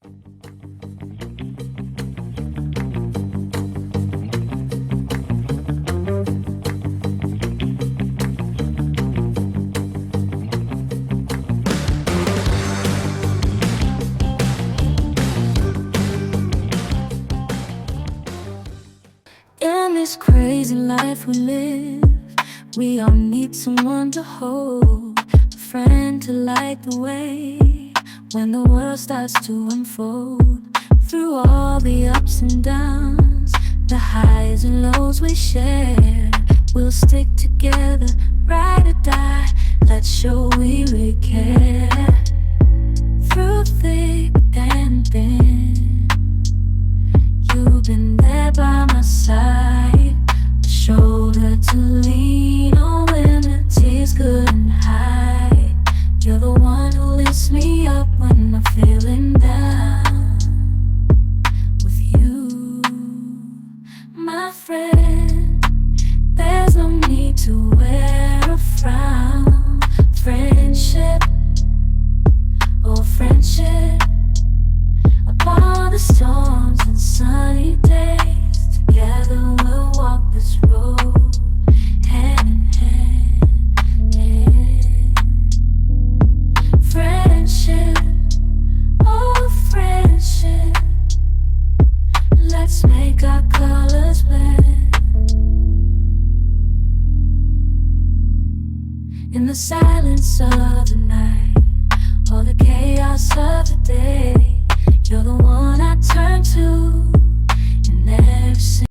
In this crazy life we live, we all need someone to hold, a friend to light the way when the world starts to unfold. Through all the ups and downs, the highs and lows we share, we'll stick together, ride or die. Let's show we really care. Through thick and thin, you've been there by my side, a shoulder to lean on when the tears couldn't hide. You're the one who lifts me up when I'm feeling down. With you, my friend, there's no need to wear a frown. Friendship, oh friendship, upon the storms and sunny days, together we'll walk this road, hand in hand, yeah. Friendship, oh friendship, let's make our colors blend. In the silence of the night, or the chaos of the day, you're the one I turn to